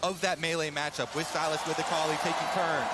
of that melee matchup with Silas with the Kali taking turn.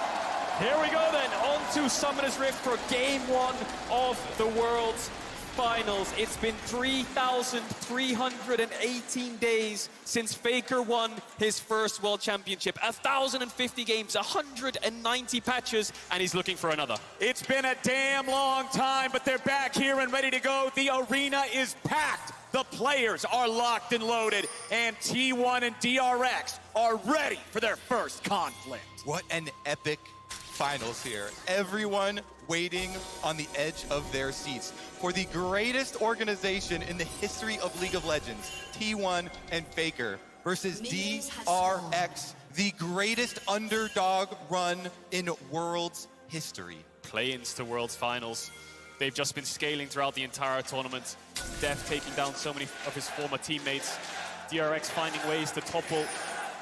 Here we go then, on to Summoner's Rift for game 1 of the World's Finals. It's been 3,318 days since Faker won his first World Championship. 1,050 games, 190 patches, and he's looking for another. It's been a damn long time, but they're back here and ready to go. The arena is packed. The players are locked and loaded, and T1 and DRX are ready for their first conflict. What an epic finals here. Everyone waiting on the edge of their seats for the greatest organization in the history of League of Legends, T1 and Faker versus DRX, the greatest underdog run in Worlds history. Play-ins to Worlds Finals. They've just been scaling throughout the entire tournament. Def taking down so many of his former teammates. DRX finding ways to topple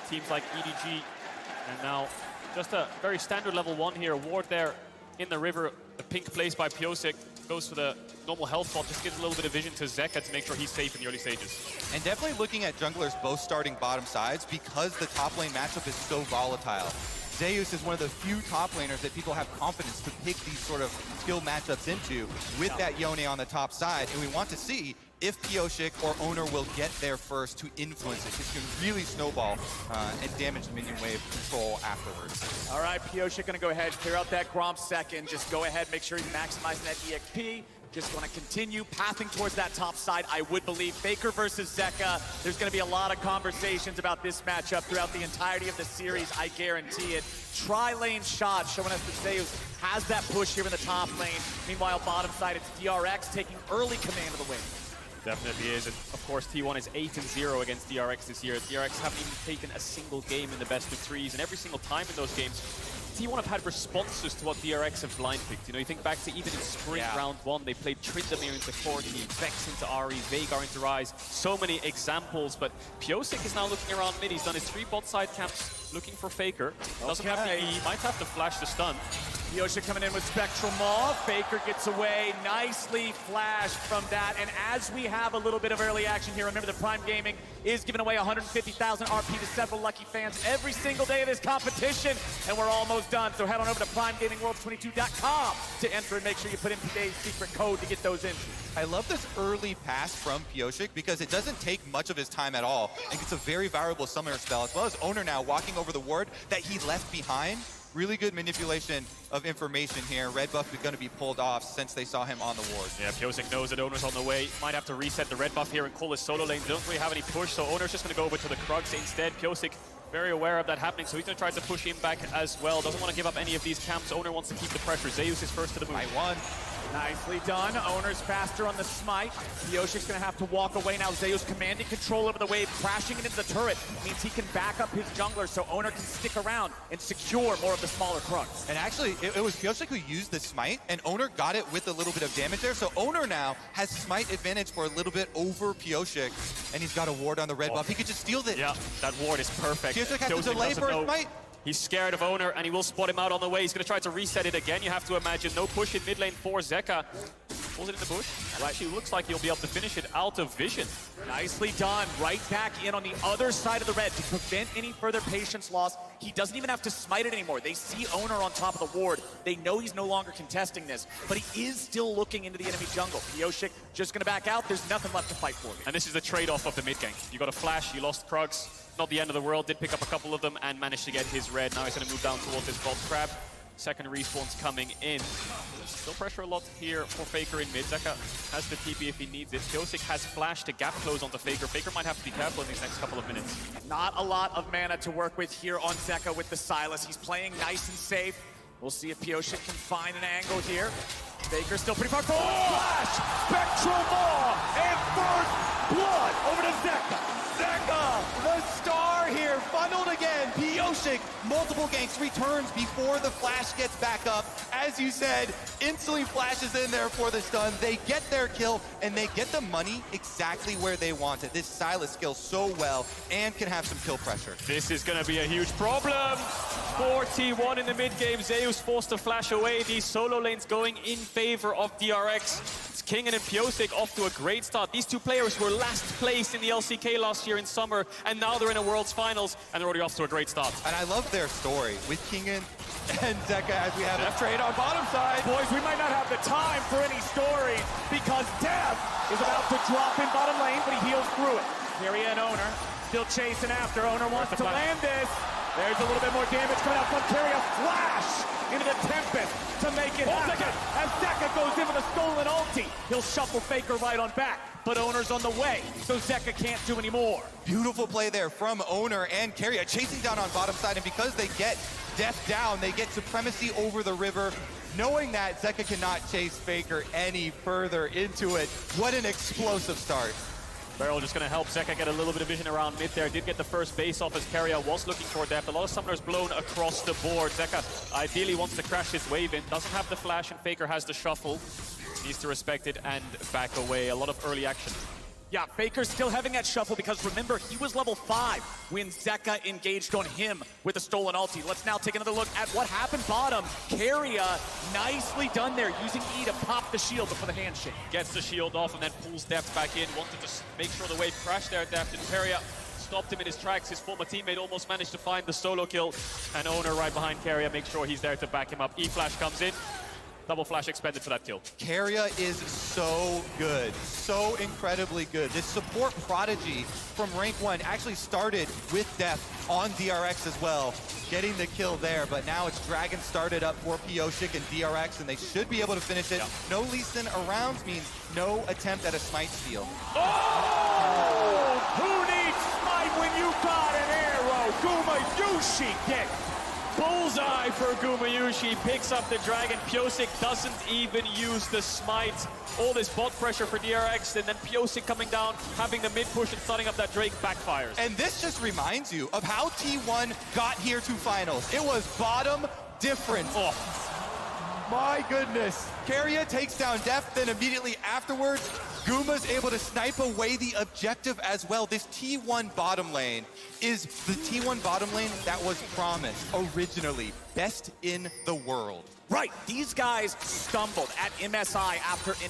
teams like EDG. And now just a very standard level 1 here. Ward there in the river. The pink plays by Piosik. Goes for the normal health bot. Just gives a little bit of vision to Zeka to make sure he's safe in the early stages. And definitely looking at junglers both starting bottom sides because the top lane matchup is so volatile. Zeus is one of the few top laners that people have confidence to pick these sort of skill matchups into with that Yone on the top side. And we want to see if Piosik or Owner will get there first to influence it. This can really snowball and damage the minion wave control afterwards. All right, Piosik gonna go ahead, clear out that Gromp second. Just go ahead, make sure he's maximizing that EXP. Just gonna continue pathing towards that top side. I would believe Faker versus Zeka. There's gonna be a lot of conversations about this matchup throughout the entirety of the series, I guarantee it. Tri-lane shot showing us that Zeus has that push here in the top lane. Meanwhile, bottom side, it's DRX taking early command of the wave. Definitely is. And of course, T1 is 8-0 against DRX this year. DRX haven't even taken a single game in the best of 3s, and every single time in those games, T1 have had responses to what DRX have blind picked. You know, you think back to even in spring round 1, they played Tryndamere into Corki, Vex into Ahri, Veigar into Ryze. So many examples, but Piosik is now looking around mid. He's done his 3 bot side camps looking for Faker. Doesn't have the E, might have to flash the stun. Piosik coming in with Spectral Maw. Faker gets away. Nicely flashed from that. And as we have a little bit of early action here, remember the Prime Gaming is giving away 150,000 RP to several lucky fans every single day of this competition. And we're almost done. So head on over to PrimeGamingWorlds22.com to enter and make sure you put in today's secret code to get those entries. I love this early pass from Piosik because it doesn't take much of his time at all. And it's a very valuable summoner spell, as well as Owner now walking over the ward that he left behind. Really good manipulation of information here. Red buff is going to be pulled off since they saw him on the ward. Yeah, Piosik knows that Owner's on the way. Might have to reset the red buff here and call his solo lane. They don't really have any push, so Owner's just going to go over to the Krugs instead. Piosik very aware of that happening, so he's going to try to push him back as well. Doesn't want to give up any of these camps. Owner wants to keep the pressure. Zeus is first to the move. I won. Nicely done. Owner's faster on the smite. Piosik's gonna have to walk away now. Zeus commanding control over the wave, crashing it into the turret. Means he can back up his jungler so Owner can stick around and secure more of the smaller Krugs. And actually, it was Piosik who used the smite, and Owner got it with a little bit of damage there. So Owner now has smite advantage for a little bit over Piosik, and he's got a ward on the red buff. He could just steal it. Yeah, that ward is perfect. Piosik has to delay for a smite. He's scared of Owner, and he will spot him out on the way. He's going to try to reset it again. You have to imagine no push in mid lane for Zeka. Pulls it in the bush. And actually looks like he'll be able to finish it out of vision. Nicely done. Right back in on the other side of the red to prevent any further patience loss. He doesn't even have to smite it anymore. They see Owner on top of the ward. They know he's no longer contesting this, but he is still looking into the enemy jungle. Piosik just going to back out. There's nothing left to fight for. And this is the trade-off of the mid gank. You got a flash, you lost Krugs. Not the end of the world, did pick up a couple of them and managed to get his red. Now he's going to move down towards his bot crab. Second respawn's coming in. Still pressure a lot here for Faker in mid. Zeka has the TP if he needs it. Piosik has flash to gap close onto Faker. Faker might have to be careful in these next couple of minutes. Not a lot of mana to work with here on Zeka with the Silas. He's playing nice and safe. We'll see if Piosik can find an angle here. Faker's still pretty far forward. Flash! Spectral Maw! And first blood over to Zeka. Zeka, the star here, funneled again. Piosik, multiple ganks, returns before the flash gets back up. As you said, instantly flashes in there for the stun. They get their kill, and they get the money exactly where they want it. This Silas skills so well and can have some kill pressure. This is going to be a huge problem for T1 in the mid game. Zeus forced to flash away. These solo lanes going in favor of DRX. It's Kingen and Piosik off to a great start. These two players were last place in the LCK last year in summer, and now they're in a Worlds Finals. and they're already off to a great start. And I love their story with Kingen and Zeka as we have a trade on bottom side. Boys, we might not have the time for any stories because Dev is about to drop in bottom lane, but he heals through it. Carrier and Owner still chasing after. Owner wants to land this. There's a little bit more damage coming out from Carrier. Flash into the Tempest to make it happen. As Zeka goes in with a stolen ulti, he'll shuffle Faker right on back. But Owner's on the way, so Zeka can't do any more. Beautiful play there from Owner and Carrier chasing down on bottom side, and because they get Death down, they get supremacy over the river. Knowing that Zeka cannot chase Faker any further into it, what an explosive start. Beryl just going to help Zeka get a little bit of vision around mid there. Did get the first base off as Carrier was looking for depth. A lot of summoners blown across the board. Zeka ideally wants to crash this wave in. Doesn't have the flash, and Faker has the shuffle. Needs to respect it and back away. A lot of early action. Yeah, Faker's still having that shuffle because remember, he was level 5 when Zeka engaged on him with a stolen ulti. Let's now take another look at what happened bottom. Carrier, nicely done there, using E to pop the shield before the handshake. Gets the shield off and then pulls Deft back in. Wanted to make sure the wave crashed there, Deft, and Carrier stopped him in his tracks. His former teammate almost managed to find the solo kill. And Owner right behind Carrier, make sure he's there to back him up. E-Flash comes in. Double flash expended for that kill. Carrier is so good, so incredibly good. This support prodigy from rank 1 actually started with Death on DRX as well, getting the kill there, but now it's Dragon started up for Pyosik and DRX, and they should be able to finish it. No Lee Sin around means no attempt at a smite steal. Oh! Who needs smite when you got an arrow? Gumayusi gets bullseye for Gumayusi, picks up the dragon. Pyosik doesn't even use the smite. All this bot pressure for DRX, and then Pyosik coming down, having the mid push and starting up that Drake backfires. And this just reminds you of how T1 got here to finals. It was bottom difference. Oh. My goodness. Carrier takes down Deft, then immediately afterwards, Guma's able to snipe away the objective as well. This T1 bottom lane is the T1 bottom lane that was promised originally. Best in the world. Right, these guys stumbled at MSI after an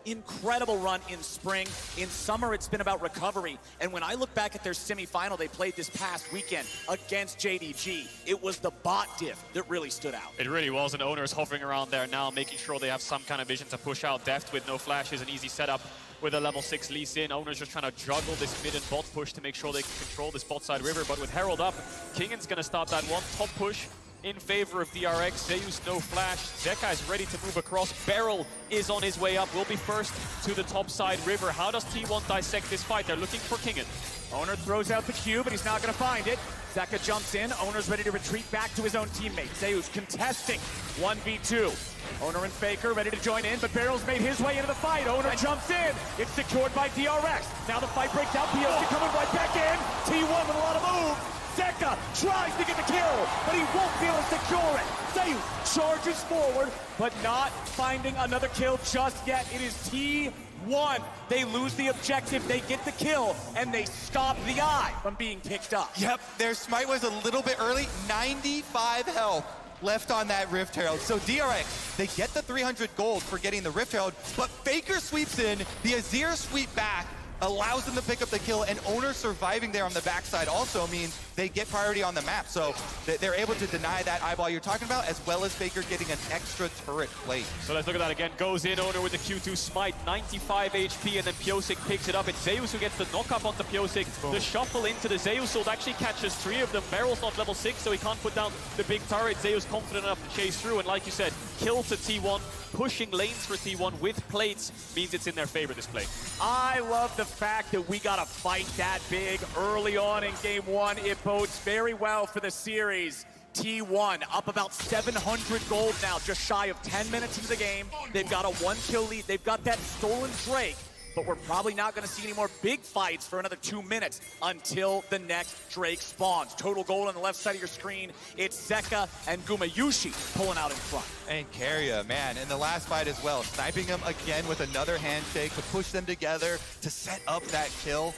incredible run in spring. In summer, it's been about recovery. And when I look back at their semifinal they played this past weekend against JDG, it was the bot diff that really stood out. It really was, and Owner is hovering around there now, making sure they have some kind of vision to push out. Deft with no flashes, an easy setup with a level 6 Lee Sin. Owner's just trying to juggle this mid and bot push to make sure they can control this bot side river. But with Herald up, Kingen's gonna start that one top push in favor of DRX. Zeus no flash. Zeka is ready to move across. Beryl is on his way up. Will be first to the top side river. How does T1 dissect this fight? They're looking for Kingen. Owner throws out the cube, but he's not going to find it. Zeka jumps in. Owner's ready to retreat back to his own teammate. Zeus contesting 1v2. Owner and Faker ready to join in, but Beryl's made his way into the fight. Owner jumps in. It's secured by DRX. Now the fight breaks out. Pyosik coming right back in. T1 with a lot of moves. Zeka tries to get the kill, but he won't be able to secure it. Zeus charges forward, but not finding another kill just yet. It is T1. They lose the objective, they get the kill, and they stop the eye from being picked up. Yep, their smite was a little bit early. 95 health left on that Rift Herald. So DRX, they get the 300 gold for getting the Rift Herald, but Faker sweeps in, the Azir sweep back, allows them to pick up the kill, and Owner surviving there on the backside also means they get priority on the map. So they're able to deny that eyeball you're talking about, as well as Faker getting an extra turret plate. So let's look at that again. Goes in, Owner with the Q2 smite, 95 HP, and then Pyosik picks it up. It's Zeus who gets the knock up onto Pyosik. Boom. The shuffle into the Zeus ult actually catches 3 of them. Beryl's not level 6, so he can't put down the big turret. Zeus confident enough to chase through, and like you said, kill to T1. Pushing lanes for T1 with plates means it's in their favor this play. I love the fact that we got a fight that big early on in game 1. It bodes very well for the series. T1 up about 700 gold now, just shy of 10 minutes into the game. They've got a 1-kill lead. They've got that stolen Drake, but we're probably not going to see any more big fights for another 2 minutes until the next Drake spawns. Total gold on the left side of your screen. It's Zeka and Gumayusi pulling out in front. And Carrier, man, in the last fight as well, sniping him again with another handshake to push them together to set up that kill.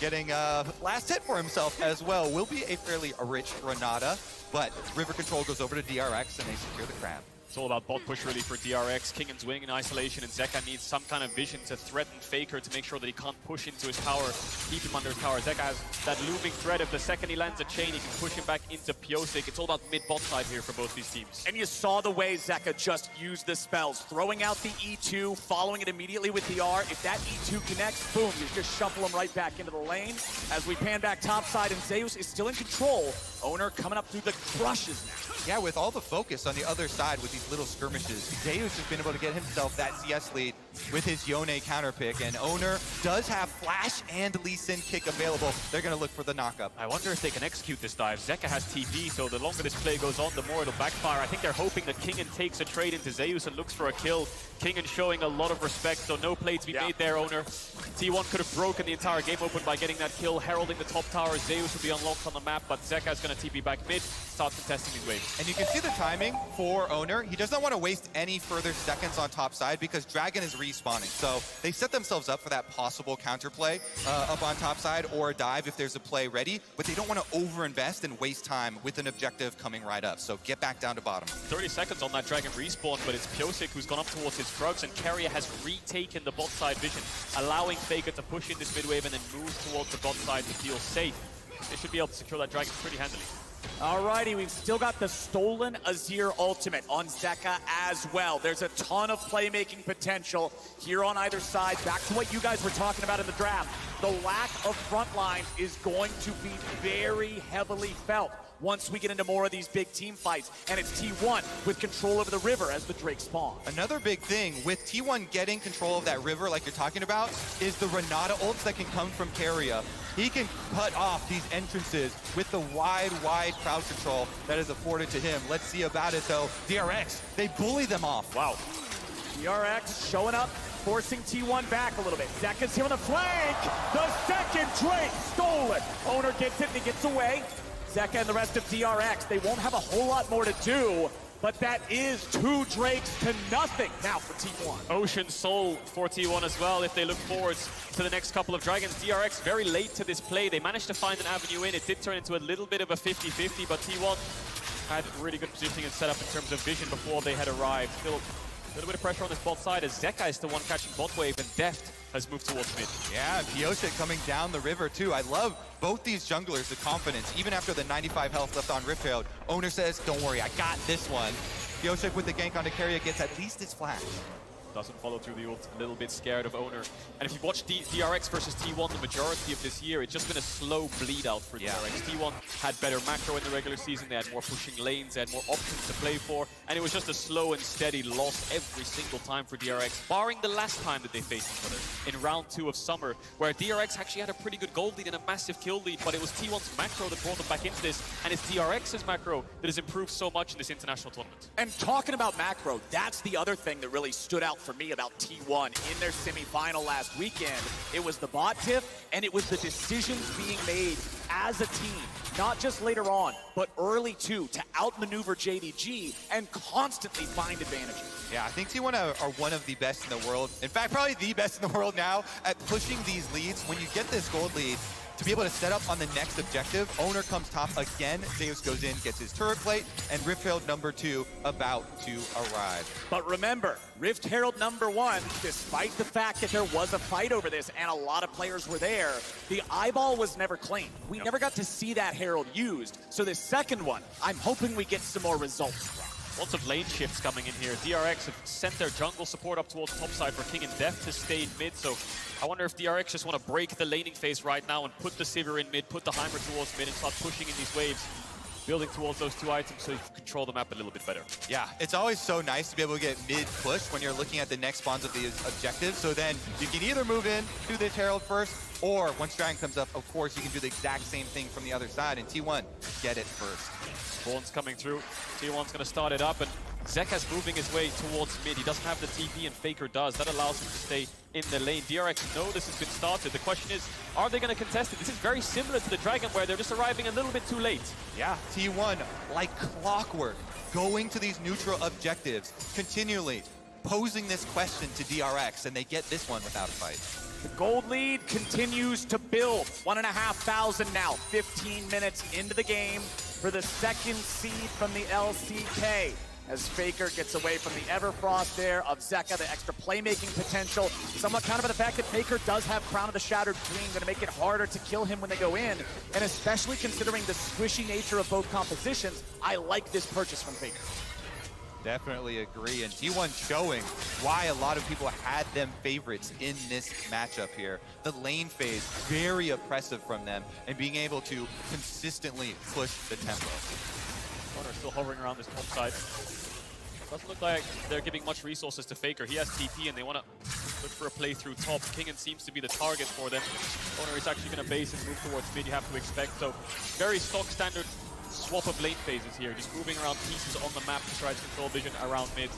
Getting a last hit for himself as well. Will be a fairly rich Renata, but river control goes over to DRX and they secure the crab. It's all about bot push really for DRX. Kingan's winning in isolation, and Zeka needs some kind of vision to threaten Faker to make sure that he can't push into his tower, keep him under his tower. Zeka has that looming threat. If the second he lands a chain, he can push him back into Pyosik. It's all about mid-bot side here for both these teams. And you saw the way Zeka just used the spells, throwing out the E2, following it immediately with the R. If that E2 connects, boom, you just shuffle him right back into the lane. As we pan back topside, and Zeus is still in control. Owner coming up through the crushes now. Yeah, with all the focus on the other side with these little skirmishes, Zeus has been able to get himself that CS lead with his Yone counter pick, and Owner does have Flash and Lee Sin kick available. They're going to look for the knockup. I wonder if they can execute this dive. Zeka has TP, so the longer this play goes on, the more it'll backfire. I think they're hoping that Kingan takes a trade into Zeus and looks for a kill. Kingan showing a lot of respect, so no play to be made there, Owner. T1 could have broken the entire game open by getting that kill, heralding the top tower. Zeus will be unlocked on the map, but Zeka's going to TP back mid, start contesting these waves. And you can see the timing for Owner. He does not want to waste any further seconds on top side because Dragon is respawning. So they set themselves up for that possible counterplay up on top side or a dive if there's a play ready, but they don't want to overinvest and waste time with an objective coming right up. So get back down to bottom. 30 seconds on that Dragon respawn, but it's Pyosik who's gone up towards his Krugs, and Carrier has retaken the bot side vision, allowing Faker to push in this mid wave and then move towards the bot side to feel safe. They should be able to secure that Dragon pretty handily. Alrighty, we've still got the stolen Azir ultimate on Zeka as well. There's a ton of playmaking potential here on either side. Back to what you guys were talking about in the draft. The lack of front line is going to be very heavily felt once we get into more of these big team fights. And it's T1 with control over the river as the Drake spawn. Another big thing with T1 getting control of that river like you're talking about is the Renata ults that can come from Carrier. He can cut off these entrances with the wide crowd control that is afforded to him. Let's see about it though. DRX, they bully them off. Wow. DRX showing up, forcing T1 back a little bit. Zeka's here on the flank. The second Drake stolen. Owner gets it and he gets away. Zeka and the rest of DRX, they won't have a whole lot more to do, but that is 2 Drakes to nothing now for T1. Ocean Soul for T1 as well if they look forward to the next couple of Dragons. DRX very late to this play. They managed to find an avenue in. It did turn into a little bit of a 50-50, but T1 had really good positioning and setup in terms of vision before they had arrived. Still a little bit of pressure on this bot side as Zeka is the one catching bot wave, and Deft has moved towards mid. Yeah, Pyosik coming down the river too. I love both these junglers, the confidence. Even after the 95 health left on Rift Herald, Owner says, don't worry, I got this one. Pyosik with the gank onto Carrier gets at least his flash. Doesn't follow through the ult, a little bit scared of Owner. And if you watch DRX versus T1 the majority of this year, it's just been a slow bleed out for DRX. T1 had better macro in the regular season, they had more pushing lanes, they had more options to play for, and it was just a slow and steady loss every single time for DRX, barring the last time that they faced each other in round 2 of Summer, where DRX actually had a pretty good gold lead and a massive kill lead, but it was T1's macro that brought them back into this, and it's DRX's macro that has improved so much in this international tournament. And talking about macro, that's the other thing that really stood out for me about T1 in their semi-final last weekend. It was the bot tiff, and it was the decisions being made as a team, not just later on, but early too, to outmaneuver JDG and constantly find advantages. Yeah, I think T1 are one of the best in the world. In fact, probably the best in the world now at pushing these leads. When you get this gold lead, to be able to set up on the next objective, Owner comes top again, Zeus goes in, gets his turret plate, and Rift Herald number 2 about to arrive. But remember, Rift Herald number 1, despite the fact that there was a fight over this and a lot of players were there, the eyeball was never claimed. We never got to see that Herald used. So this second one, I'm hoping we get some more results from. Lots of lane shifts coming in here. DRX have sent their jungle support up towards topside for King and Deft to stay in mid, so I wonder if DRX just want to break the laning phase right now and put the Sivir in mid, put the Heimer towards mid and start pushing in these waves, building towards those 2 items so you can control the map a little bit better. Yeah, it's always so nice to be able to get mid-push when you're looking at the next spawns of the objectives, so then you can either move in, do this Herald first, or once Dragon comes up, of course, you can do the exact same thing from the other side, and T1, get it first. Spawn's coming through. T1's going to start it up, and Zeka's moving his way towards mid. He doesn't have the TP, and Faker does. That allows him to stay in the lane. DRX know this has been started. The question is, are they going to contest it? This is very similar to the Dragon, where they're just arriving a little bit too late. Yeah, T1, like clockwork, going to these neutral objectives, continually posing this question to DRX, and they get this one without a fight. The gold lead continues to build. 1,500 now, 15 minutes into the game for the second seed from the LCK. as Faker gets away from the Everfrost there of Zeka, the extra playmaking potential. Somewhat counter by the fact that Faker does have Crown of the Shattered Dream, going to make it harder to kill him when they go in. And especially considering the squishy nature of both compositions, I like this purchase from Faker. Definitely agree, and T1 showing why a lot of people had them favorites in this matchup here. The lane phase, very oppressive from them, and being able to consistently push the tempo. Oner still hovering around this top side. Doesn't look like they're giving much resources to Faker. He has TP and they want to look for a play through top. Kingen seems to be the target for them. Oner is actually going to base and move towards mid, you have to expect. So very stock standard swap of lane phases here, just moving around pieces on the map to try to control vision around mid.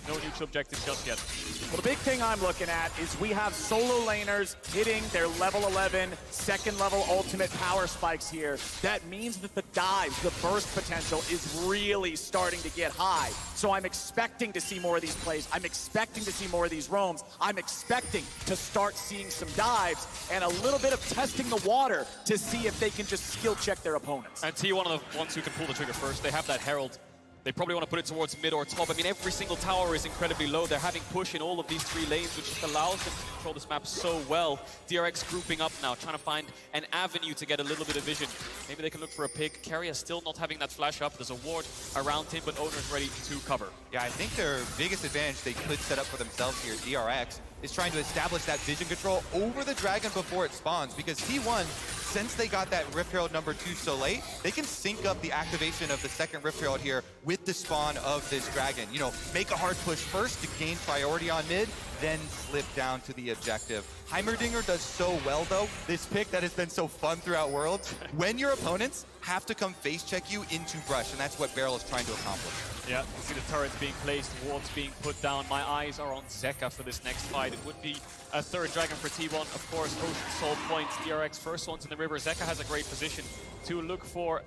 No neutral objectives just yet. Well, the big thing I'm looking at is we have solo laners hitting their level 11, second level ultimate power spikes here. That means that the dives, the burst potential is really starting to get high. So I'm expecting to see more of these plays. I'm expecting to see more of these roams. I'm expecting to start seeing some dives and a little bit of testing the water to see if they can just skill check their opponents. And T1 are the ones who can pull the trigger first. They have that Herald. They probably want to put it towards mid or top. I mean, every single tower is incredibly low. They're having push in all of these 3 lanes, which just allows them to control this map so well. DRX grouping up now, trying to find an avenue to get a little bit of vision. Maybe they can look for a pick. Keria still not having that flash up. There's a ward around him, but Oner's ready to cover. Yeah, I think their biggest advantage they could set up for themselves here, DRX, is trying to establish that vision control over the dragon before it spawns, because T1, since they got that Rift Herald number 2 so late, they can sync up the activation of the second Rift Herald here with the spawn of this dragon. You know, make a hard push first to gain priority on mid, then slip down to the objective. Heimerdinger does so well, though, this pick that has been so fun throughout Worlds, when your opponents have to come face check you into brush, and that's what Beryl is trying to accomplish. Yeah, you see the turrets being placed, wards being put down. My eyes are on Zeka for this next fight. It would be a third dragon for T1. Of course, Ocean Soul points. DRX first ones in the river. Zeka has a great position to look for.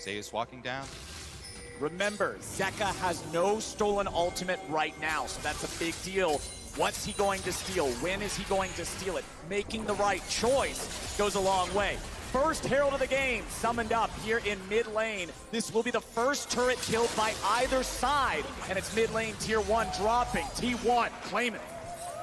Zeus walking down. Remember, Zeka has no stolen ultimate right now, so that's a big deal. What's he going to steal? When is he going to steal it? Making the right choice goes a long way. First Herald of the game summoned up here in mid lane. This will be the first turret killed by either side, and it's mid lane tier 1 dropping. T1 claiming it.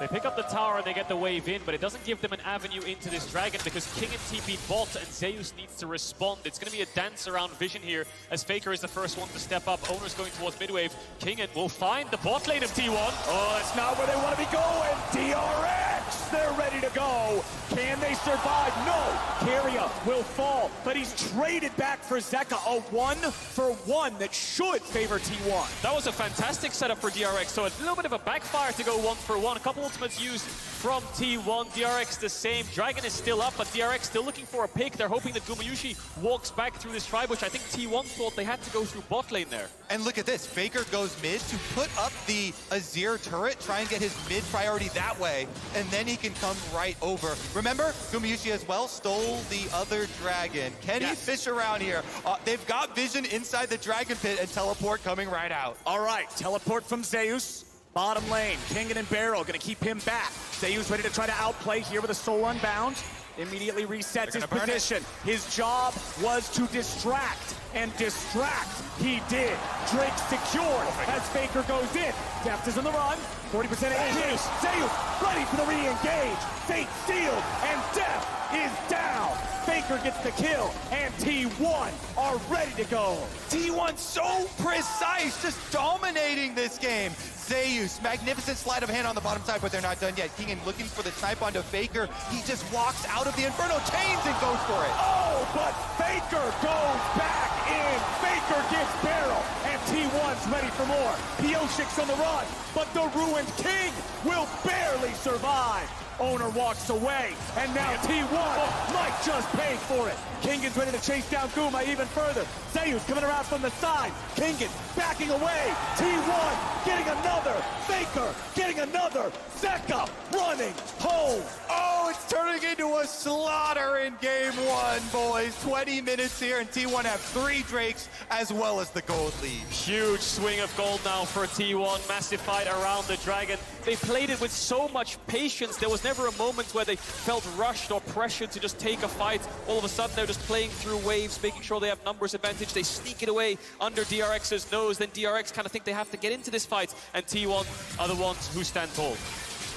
They pick up the tower and they get the wave in, but it doesn't give them an avenue into this dragon because King and TP bot and Zeus needs to respond. It's going to be a dance around vision here as Faker is the first one to step up. Oner's going towards midwave. Kingen will find the bot lane of T1. Oh, it's not where they want to be going. DRX, they're ready to go. Can they survive? No. Keria will fall, but he's traded back for Zeka. A 1-for-1 that should favor T1. That was a fantastic setup for DRX, so a little bit of a backfire to go 1-for-1. A couple ultimates used from T1. DRX the same. Dragon is still up, but DRX still looking for a pick. They're hoping that Gumayusi walks back through this tribe, which I think T1 thought they had to go through bot lane there. And look at this, Faker goes mid to put up the Azir turret, try and get his mid priority that way, and then he can come right over. Remember, Gumayusi as well stole the other dragon. Can he fish around here? They've got vision inside the dragon pit and teleport coming right out. All right, teleport from Zeus. Bottom lane, Kingen and Beryl gonna keep him back. Zeus ready to try to outplay here with a soul unbound. Immediately resets his position. His job was to distract, and distract he did. Drake secured as Faker goes in. Deft is on the run, 40% AD. Zeus ready for the re-engage. Fate sealed, and Deft is down. Faker gets the kill, and T1 are ready to go. T1 so precise, just dominating this game. Zeus, magnificent sleight of hand on the bottom side, but they're not done yet. Kingen looking for the snipe onto Faker. He just walks out of the Inferno Chains and goes for it. Oh, but Faker goes back in. Faker gets Beryl, and T1's ready for more. Pioshik's on the run, but the Ruined King will barely survive. Oner walks away, and now T1 might just pay for it. Kingen's ready to chase down Guma even further. Zeus coming around from the side. Kingen backing away. T1 getting another. Faker getting another. Zeka running home. Oh, it's turning into a slaughter in game one, boys. 20 minutes here, and T1 have 3 Drakes as well as the gold lead. Huge swing of gold now for T1. Massive fight around the Dragon. They played it with so much patience. There was never a moment where they felt rushed or pressured to just take a fight. All of a sudden, they're just playing through waves, making sure they have numbers advantage. They sneak it away under DRX's nose. Then DRX kind of think they have to get into this fight, and T1 are the ones who stand tall.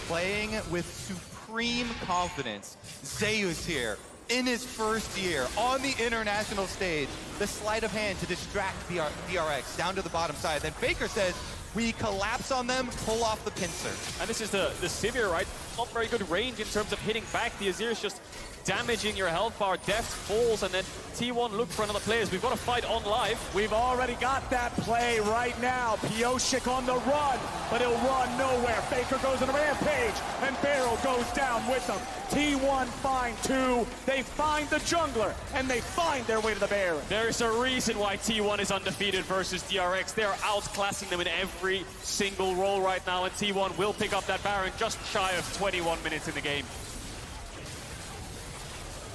Playing with supreme confidence, Zeus here, in his first year, on the international stage, the sleight of hand to distract DRX down to the bottom side. Then Faker says, we collapse on them, pull off the pincer. And this is the Sivir, right? Not very good range in terms of hitting back. The Azir is just damaging your health bar. Deft falls, and then T1 look for another player. We've got a fight on live. We've already got that play right now. Pyosik on the run, but he'll run nowhere. Faker goes on a rampage, and Barrel goes down with him. T1 find 2. They find the jungler, and they find their way to the Baron. There's a reason why T1 is undefeated versus DRX. They're outclassing them in every single role right now, and T1 will pick up that Baron just shy of 21 minutes in the game.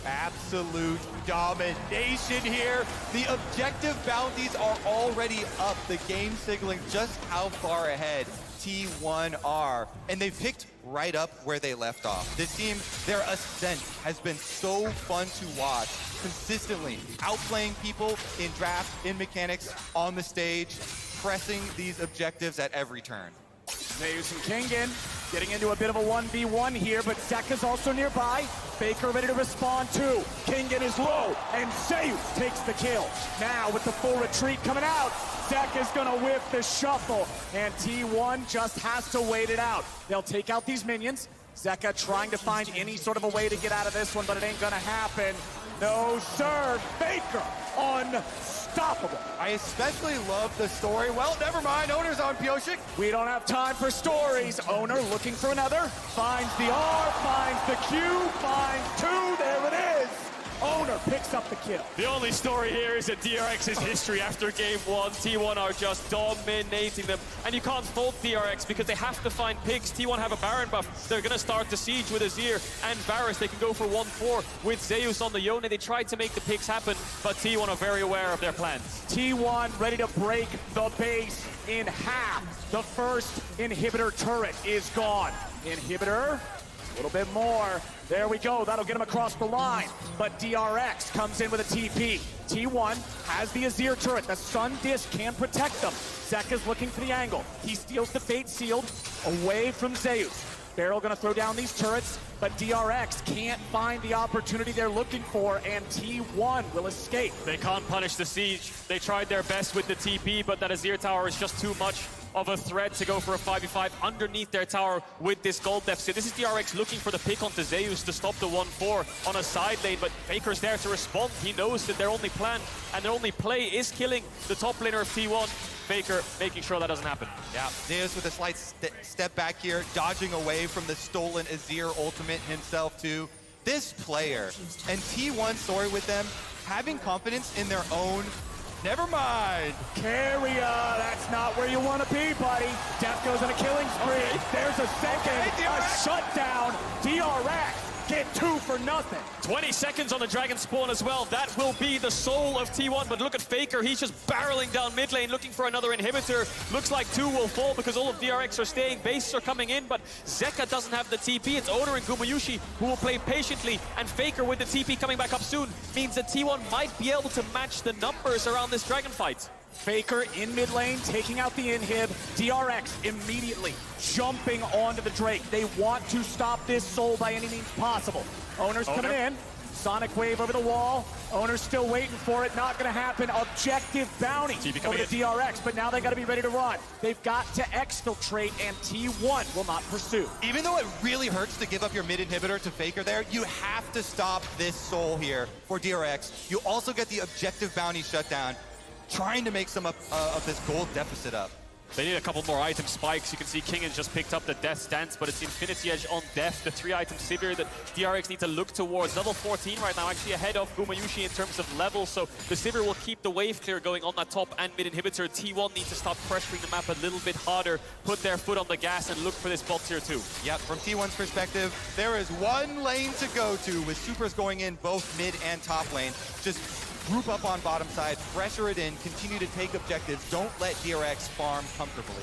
Absolute domination here. The objective bounties are already up. The game signaling just how far ahead T1 are. And they've picked right up where they left off. This team, their ascent has been so fun to watch. Consistently outplaying people in draft, in mechanics, on the stage, pressing these objectives at every turn. Zeus and Kingen getting into a bit of a 1v1 here, but Zeka's also nearby. Faker ready to respond too. Kingen is low, and Zeus takes the kill. Now with the full retreat coming out, Zeka's gonna whip the shuffle, and T1 just has to wait it out. They'll take out these minions. Zeka trying to find any sort of a way to get out of this one, but it ain't gonna happen. No, sir. Faker unstoppable. I especially love the story. Well, never mind. Owner's on Pyosik. We don't have time for stories. Owner looking for another. Finds the R, finds the Q, finds 2. There it is. Owner picks up the kill. The only story here is that DRX's history after game 1. T1 are just dominating them. And you can't fault DRX because they have to find picks. T1 have a Baron buff. They're going to start the siege with Azir and Varus. They can go for 1-4 with Zeus on the Yone. They tried to make the picks happen, but T1 are very aware of their plans. T1 ready to break the base in half. The first inhibitor turret is gone. Inhibitor, a little bit more. There we go, that'll get him across the line. But DRX comes in with a TP. T1 has the Azir turret. The Sun Disc can protect them. Zeka's looking for the angle. He steals the Fate Sealed away from Zeus. Barrel gonna throw down these turrets, but DRX can't find the opportunity they're looking for, and T1 will escape. They can't punish the siege. They tried their best with the TP, but that Azir tower is just too much of a threat to go for a 5v5 underneath their tower with this gold deficit. This is DRX looking for the pick onto Zeus to stop the 1-4 on a side lane, but Faker's there to respond. He knows that their only plan and their only play is killing the top laner of T1. Faker making sure that doesn't happen. Yeah, Zeus with a slight step back here, dodging away from the stolen Azir ultimate himself too. This player and T1 story with them, having confidence in their own. Never mind. Carrier, that's not where you want to be, buddy. Death goes on a killing spree. Okay. There's a second, a shutdown. DRX get 2 for nothing. 20 seconds on the Dragon spawn as well. That will be the soul of T1, but look at Faker. He's just barreling down mid lane, looking for another inhibitor. Looks like 2 will fall because all of DRX are staying. Bases are coming in, but Zeka doesn't have the TP. It's Owner and Gumayushi who will play patiently, and Faker with the TP coming back up soon means that T1 might be able to match the numbers around this Dragon fight. Faker in mid lane, taking out the inhib. DRX immediately jumping onto the Drake. They want to stop this soul by any means possible. Owner's coming in. Sonic wave over the wall. Owner's still waiting for it. Not going to happen. Objective bounty over the DRX, but now they got to be ready to run. They've got to exfiltrate, and T1 will not pursue. Even though it really hurts to give up your mid inhibitor to Faker there, you have to stop this soul here for DRX. You also get the objective bounty shutdown, trying to make some of this gold deficit up. They need a couple more item spikes. You can see King has just picked up the Death's Dance, but it's Infinity Edge on Death, the 3-item Sivir that DRX need to look towards. Level 14 right now, actually ahead of Gumayushi in terms of levels, so the Sivir will keep the wave clear going on that top and mid inhibitor. T1 needs to stop pressuring the map a little bit harder, put their foot on the gas and look for this bot tier 2. Yep, from T1's perspective, there is one lane to go to with supers going in both mid and top lane. Just group up on bottom side, pressure it in, continue to take objectives. Don't let DRX farm comfortably.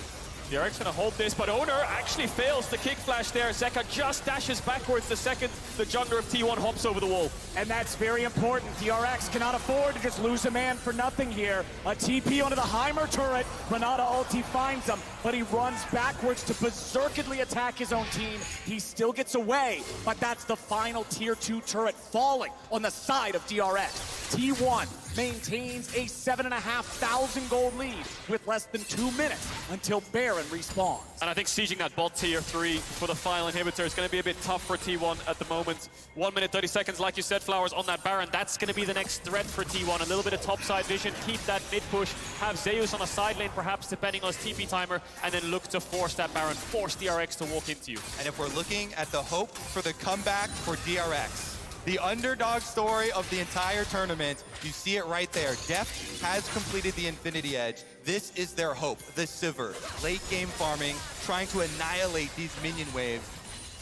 DRX gonna hold this, but Owner actually fails the kick flash there. Zeka just dashes backwards the second the jungler of T1 hops over the wall. And that's very important. DRX cannot afford to just lose a man for nothing here. A TP onto the Heimer turret. Renata ulti finds him, but he runs backwards to berserkedly attack his own team. He still gets away, but that's the final tier 2 turret falling on the side of DRX. T1 maintains a 7,500 gold lead with less than 2 minutes until Baron respawns. And I think sieging that bot tier 3 for the final inhibitor is going to be a bit tough for T1 at the moment. 1 minute 30 seconds, like you said, Flowers, on that Baron. That's going to be the next threat for T1. A little bit of topside vision, keep that mid push, have Zeus on a side lane perhaps depending on his TP timer, and then look to force that Baron, force DRX to walk into you. And if we're looking at the hope for the comeback for DRX, the underdog story of the entire tournament, you see it right there. Deft has completed the Infinity Edge. This is their hope, the Sivir. Late game farming, trying to annihilate these minion waves.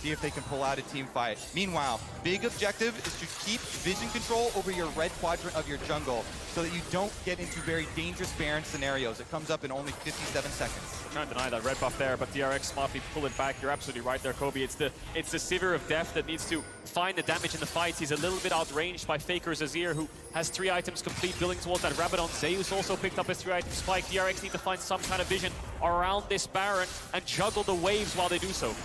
See if they can pull out a team fight. Meanwhile, big objective is to keep vision control over your red quadrant of your jungle so that you don't get into very dangerous Baron scenarios. It comes up in only 57 seconds. I'm trying to deny that red buff there, but DRX smartly pull it back. You're absolutely right there, Kobe. It's the Sivir of Death that needs to find the damage in the fights. He's a little bit outranged by Faker Azir, who has 3 items complete, building towards that Rabadon. Zeus also picked up his 3-item spike. DRX need to find some kind of vision around this Baron and juggle the waves while they do so.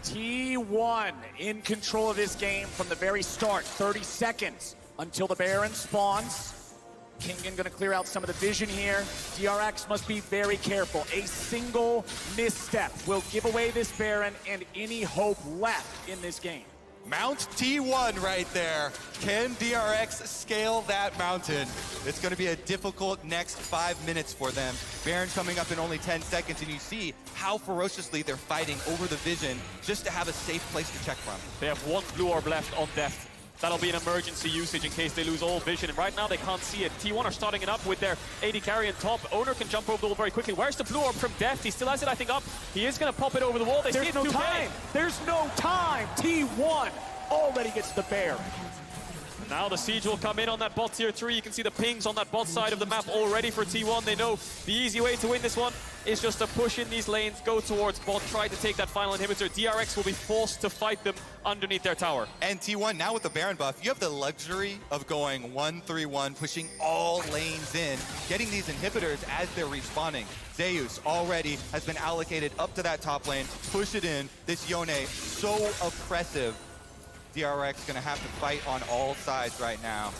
T1 in control of this game from the very start. 30 seconds until the Baron spawns. Kingen gonna clear out some of the vision here. DRX must be very careful. A single misstep will give away this Baron and any hope left in this game. Mount T1 right there. Can DRX scale that mountain? It's going to be a difficult next 5 minutes for them. Baron coming up in only 10 seconds, and you see how ferociously they're fighting over the vision just to have a safe place to check from. They have 1 blue orb left on Deft. That'll be an emergency usage in case they lose all vision. And right now they can't see it. T1 are starting it up with their AD carry on top. Owner can jump over the wall very quickly. Where's the blue orb from Deft? He still has it, I think, up. He is going to pop it over the wall. There's no time. There's no time. T1 already gets the bear. Now the siege will come in on that bot tier 3. You can see the pings on that bot side of the map already for T1. They know the easy way to win this one is just to push in these lanes, go towards bot, try to take that final inhibitor. DRX will be forced to fight them underneath their tower. And T1, now with the Baron buff, you have the luxury of going 1-3-1, pushing all lanes in, getting these inhibitors as they're respawning. Zeus already has been allocated up to that top lane, push it in. This Yone, so oppressive. DRX gonna have to fight on all sides right now.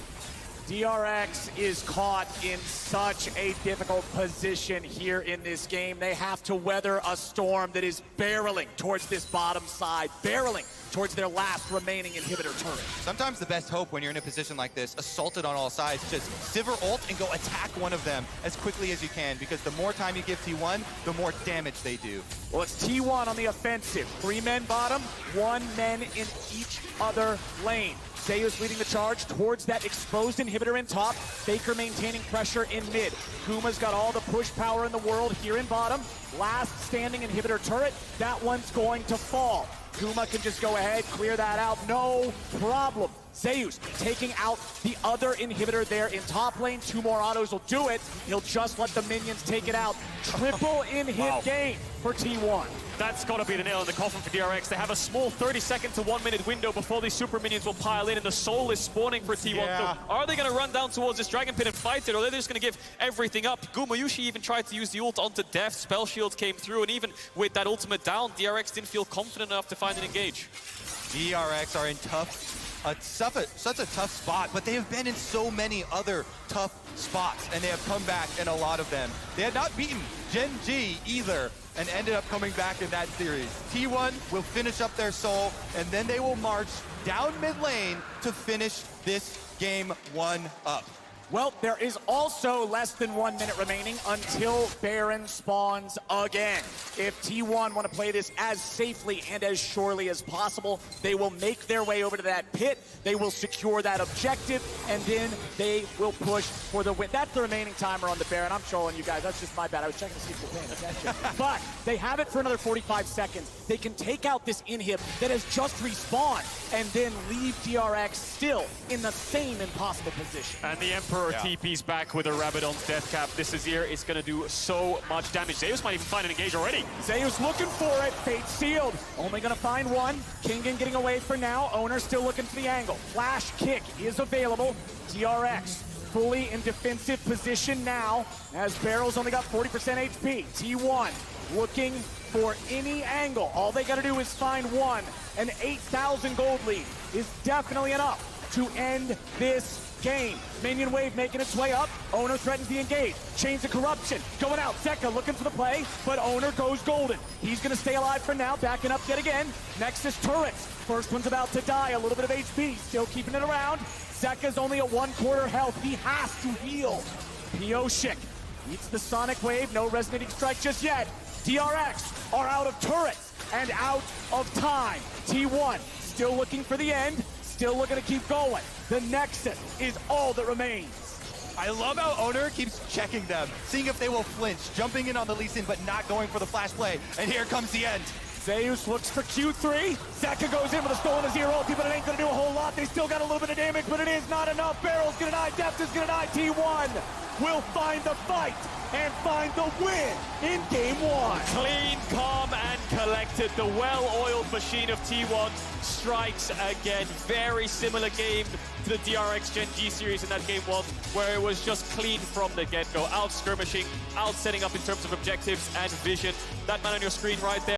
DRX is caught in such a difficult position here in this game. They have to weather a storm that is barreling towards this bottom side, barreling towards their last remaining inhibitor turret. Sometimes the best hope when you're in a position like this, assaulted on all sides, just Sivir ult and go attack one of them as quickly as you can, because the more time you give T1, the more damage they do. Well, it's T1 on the offensive. 3 men bottom, 1 man in each other lane. Zeus leading the charge towards that exposed inhibitor in top. Faker maintaining pressure in mid. Kuma's got all the push power in the world here in bottom. Last standing inhibitor turret, that one's going to fall. Kuma can just go ahead, clear that out, no problem. Zeus taking out the other inhibitor there in top lane. 2 more autos will do it. He'll just let the minions take it out. Triple in-hit game for T1. That's got to be the nail in the coffin for DRX. They have a small 30-second to 1 minute window before these super minions will pile in, and the soul is spawning for T1. Yeah. So are they going to run down towards this dragon pit and fight it, or are they just going to give everything up? Gumayushi even tried to use the ult onto Deft. Spell shields came through, and even with that ultimate down, DRX didn't feel confident enough to find an engage. DRX are in such a tough spot, but they have been in so many other tough spots, and they have come back in a lot of them. They had not beaten Gen G either, and ended up coming back in that series. T1 will finish up their soul, and then they will march down mid lane to finish this game 1 up. Well, there is also less than 1 minute remaining until Baron spawns again. If T1 want to play this as safely and as surely as possible, they will make their way over to that pit, they will secure that objective, and then they will push for the win. That's the remaining timer on the Baron. I'm trolling you guys, that's just my bad. I was checking to see if you're paying attention. But they have it for another 45 seconds. They can take out this inhib that has just respawned and then leave DRX still in the same impossible position. And the Emperor TP's back with a Rabadon's death cap. This Azir is going to do so much damage. Zeus might even find an engage already. Zeus looking for it. Fate sealed. Only going to find one. Kingen getting away for now. Owner still looking for the angle. Flash kick is available. DRX fully in defensive position now as Barrel's only got 40% HP. T1 looking for any angle. All they got to do is find one. An 8,000 gold lead is definitely enough to end this game. Minion wave making its way up. Owner threatens the engage. Chains of corruption going out. Zeka looking for the play, but Owner goes golden. He's going to stay alive for now, backing up yet again. Nexus turrets. First one's about to die. A little bit of HP, still keeping it around. Zeka's only at 1/4 health. He has to heal. Pioshik eats the sonic wave. No resonating strike just yet. DRX are out of turrets and out of time. T1 still looking for the end. Still looking to keep going. The Nexus is all that remains. I love how Owner keeps checking them, seeing if they will flinch, jumping in on the Lee Sin, but not going for the flash play. And here comes the end. Zeus looks for Q3. Zeka goes in with a stolen Azir ulti, but it ain't gonna do a whole lot. They still got a little bit of damage, but it is not enough. Barrel's gonna die, Depth is gonna die. T1 will find the fight and find the win in game one. Clean, calm, and collected. The well-oiled machine of T1 strikes again. Very similar game to the DRX Gen G series in that game one, where it was just clean from the get-go. Out skirmishing, out setting up in terms of objectives and vision. That man on your screen right there.